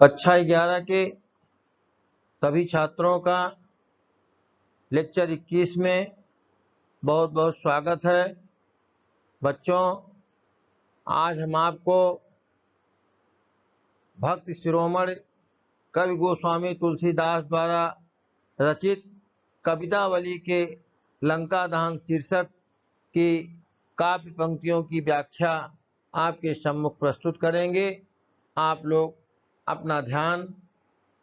कक्षा 11 के सभी छात्रों का लेक्चर 21 में बहुत बहुत स्वागत है। बच्चों, आज हम आपको भक्त शिरोमणि कवि गोस्वामी तुलसीदास द्वारा रचित कवितावली के लंका दहन शीर्षक की काव्य पंक्तियों की व्याख्या आपके सम्मुख प्रस्तुत करेंगे। आप लोग अपना ध्यान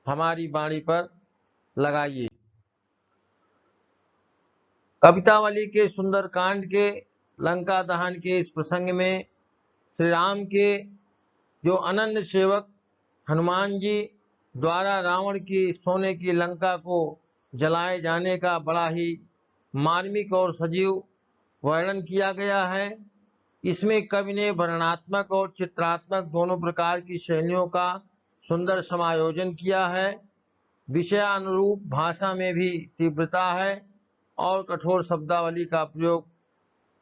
हमारी वाणी पर लगाइए। कवितावली के सुंदरकांड के लंका दहन के इस प्रसंग में श्री राम के जो अनन्य सेवक हनुमान जी द्वारा रावण की सोने की लंका को जलाए जाने का बड़ा ही मार्मिक और सजीव वर्णन किया गया है। इसमें कवि ने वर्णनात्मक और चित्रात्मक दोनों प्रकार की शैलियों का सुंदर समायोजन किया है। विषयानुरूप भाषा में भी तीव्रता है और कठोर शब्दावली का प्रयोग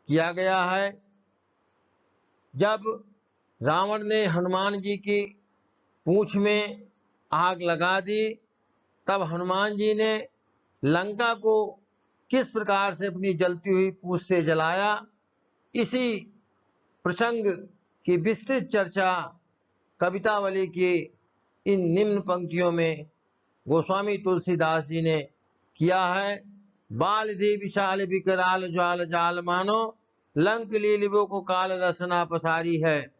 किया गया है। जब रावण ने हनुमान जी की पूंछ में आग लगा दी, तब हनुमान जी ने लंका को किस प्रकार से अपनी जलती हुई पूंछ से जलाया, इसी प्रसंग की विस्तृत चर्चा कवितावली की इन निम्न पंक्तियों में गोस्वामी तुलसीदास जी ने किया है। बालधि विशाल विकराल ज्वाल जाल मानो, लंक लीलिवो को काल रसना पसारी है।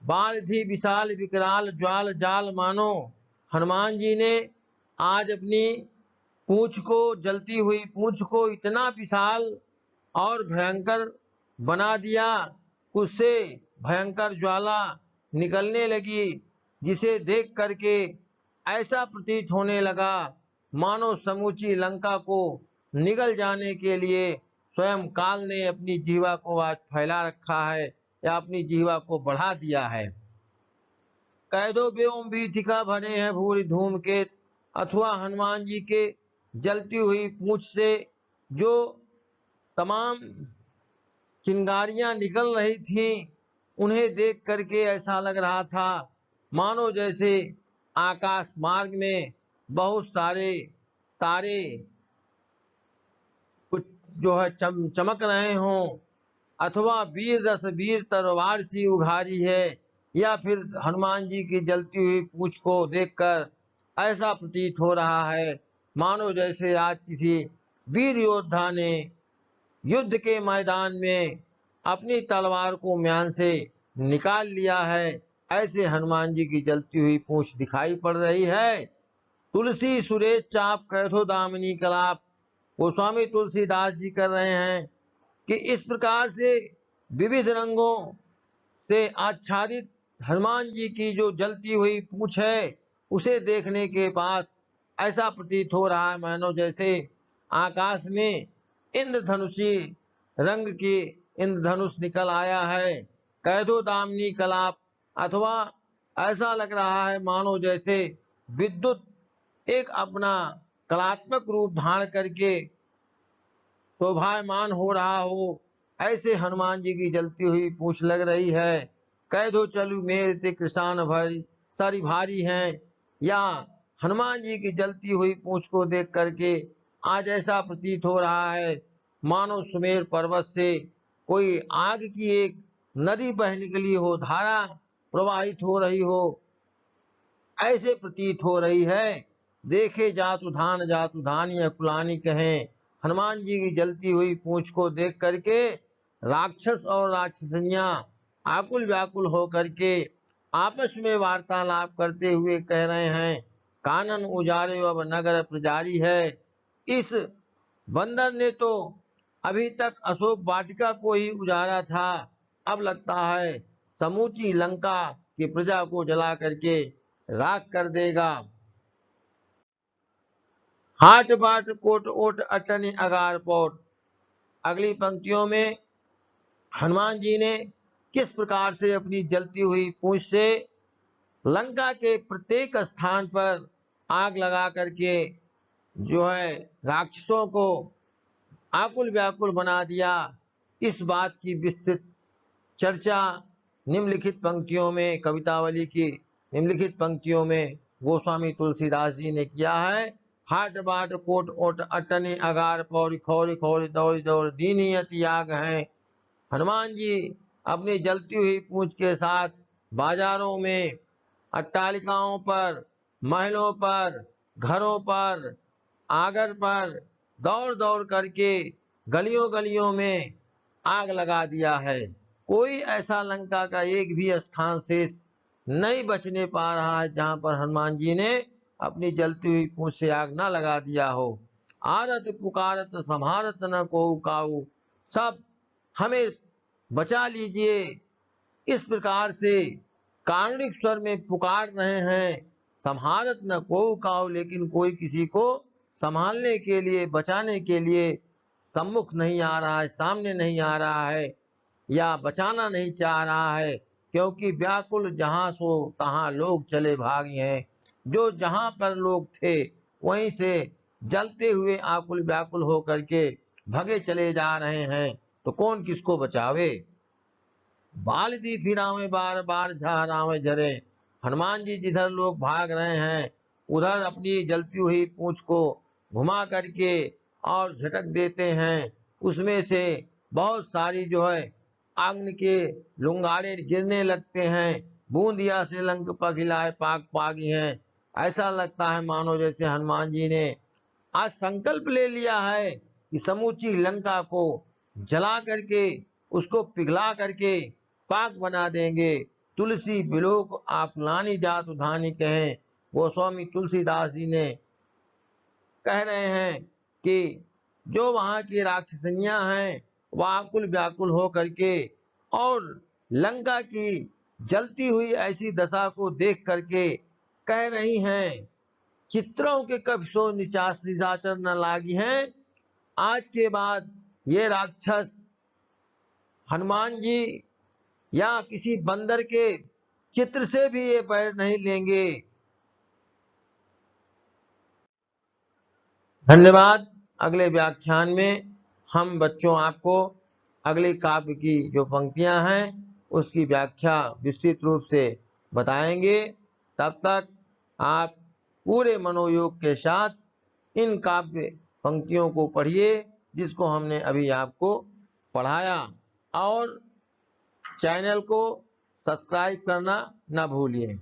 बालधि विशाल विकराल ज्वाल जाल मानो, हनुमान जी ने आज अपनी पूंछ को, जलती हुई पूंछ को इतना विशाल और भयंकर बना दिया, उससे भयंकर ज्वाला निकलने लगी, जिसे देख करके ऐसा प्रतीत होने लगा मानो समूची लंका को निगल जाने के लिए स्वयं काल ने अपनी जीवा को आज फैला रखा है या अपनी जीवा को बढ़ा दिया है। कह दो व्योम भीतिका भरे हैं भूरि धूमकेत, अथवा हनुमान जी के जलती हुई पूंछ से जो तमाम चिंगारियां निकल रही थीं, उन्हें देख करके ऐसा लग रहा था मानो जैसे आकाश मार्ग में बहुत सारे तारे कुछ जो है चमक रहे हों, अथवा वीर रस वीर तलवार सी उघारी है, या फिर हनुमान जी की जलती हुई पूंछ को देखकर ऐसा प्रतीत हो रहा है मानो जैसे आज किसी वीर योद्धा ने युद्ध के मैदान में अपनी तलवार को म्यान से निकाल लिया है। ऐसे हनुमान जी की जलती हुई पूंछ दिखाई पड़ रही है। तुलसी सुरेश चाप कैथो दामिनी कलाप, गोस्वामी तुलसीदास जी कर रहे हैं कि इस प्रकार से विविध रंगों से आच्छादित हनुमान जी की जो जलती हुई पूंछ है, उसे देखने के पास ऐसा प्रतीत हो रहा है मानो जैसे आकाश में इंद्रधनुषी रंग की इंद्रधनुष निकल आया है। कैदो दामिनी कलाप, अथवा ऐसा लग रहा है मानो जैसे विद्युत एक अपना कलात्मक रूप धारण करके शोभायमान हो रहा हो, ऐसे हनुमान जी की जलती हुई पूंछ लग रही है। कह दो चलू मेरे कृषाण भरी सारी भारी हैं, या हनुमान जी की जलती हुई पूंछ को देख करके आज ऐसा प्रतीत हो रहा है मानो सुमेर पर्वत से कोई आग की एक नदी बह निकली हो, धारा प्रवाहित हो रही हो, ऐसे प्रतीत हो रही है। देखे जातु धान या कुलानी कहें, हनुमान जी की जलती हुई पूंछ को देख करके राक्षस और राक्षसनियां आकुल व्याकुल हो करके आपस में वार्तालाप करते हुए कह रहे हैं, कानन उजारे अब नगर प्रजारी है। इस बंदर ने तो अभी तक अशोक वाटिका को ही उजारा था, अब लगता है समूची लंका की प्रजा को जला करके राख कर देगा। हाट बाट कोट ओट अटनी अगार पोट। अगली पंक्तियों में हनुमान जी ने किस प्रकार से अपनी जलती हुई पूंछ से लंका के प्रत्येक स्थान पर आग लगा करके जो है राक्षसों को आकुल व्याकुल बना दिया, इस बात की विस्तृत चर्चा निम्नलिखित पंक्तियों में कवितावली की निम्नलिखित पंक्तियों में गोस्वामी तुलसीदास जी ने किया है। हाट बाट कोट ओट अटने अगार पौरी खौरी खौरी दौड़ी दौड़ दीनी अति याग है। हनुमान जी अपनी जलती हुई पूंछ के साथ बाजारों में, अट्टालिकाओं पर, महलों पर, घरों पर, आगर पर दौड़ दौड़ करके गलियों गलियों में आग लगा दिया है। कोई ऐसा लंका का एक भी स्थान शेष नहीं बचने पा रहा है जहां पर हनुमान जी ने अपनी जलती हुई पूंछ से आग ना लगा दिया हो। आरत पुकारत संहारत न को काऊ, सब हमें बचा लीजिए, इस प्रकार से कारुणिक स्वर में पुकार रहे हैं। संहारत न को काऊ, लेकिन कोई किसी को संभालने के लिए, बचाने के लिए सम्मुख नहीं आ रहा है, सामने नहीं आ रहा है या बचाना नहीं चाह रहा है, क्योंकि व्याकुल जहां सो तहां लोग चले भागे हैं। जो जहां पर लोग थे वहीं से जलते हुए आकुल व्याकुल होकर के भगे चले जा रहे हैं, तो कौन किसको बचावे। बाल दी फिरावे बार बार झारावे झरे। हनुमान जी जिधर लोग भाग रहे हैं उधर अपनी जलती हुई पूंछ को घुमा करके और झटक देते हैं। उसमें से बहुत सारी जो है अग्नि के लुंगारे गिरने लगते हैं। बूंदिया से लंक पखिलाए पाक पागी हैं। ऐसा लगता है मानो जैसे हनुमान जी ने आज संकल्प ले लिया है कि समूची लंका को जला करके, उसको पिघला करके पाक बना देंगे। तुलसी बिलोक आप लानी जात उधानी कहें। गोस्वामी तुलसीदास जी ने कह रहे हैं कि जो वहां की राक्षसनियां हैं वह आकुल व्याकुल हो करके और लंका की जलती हुई ऐसी दशा को देख करके कह रही हैं, चित्रों के कभी सो निशाचर न लागी हैं। आज के बाद ये राक्षस हनुमान जी या किसी बंदर के चित्र से भी ये पैर नहीं लेंगे। धन्यवाद। अगले व्याख्यान में हम बच्चों आपको अगले काव्य की जो पंक्तियां हैं उसकी व्याख्या विस्तृत रूप से बताएंगे। तब तक आप पूरे मनोयोग के साथ इन काव्य पंक्तियों को पढ़िए जिसको हमने अभी आपको पढ़ाया, और चैनल को सब्सक्राइब करना न भूलिए।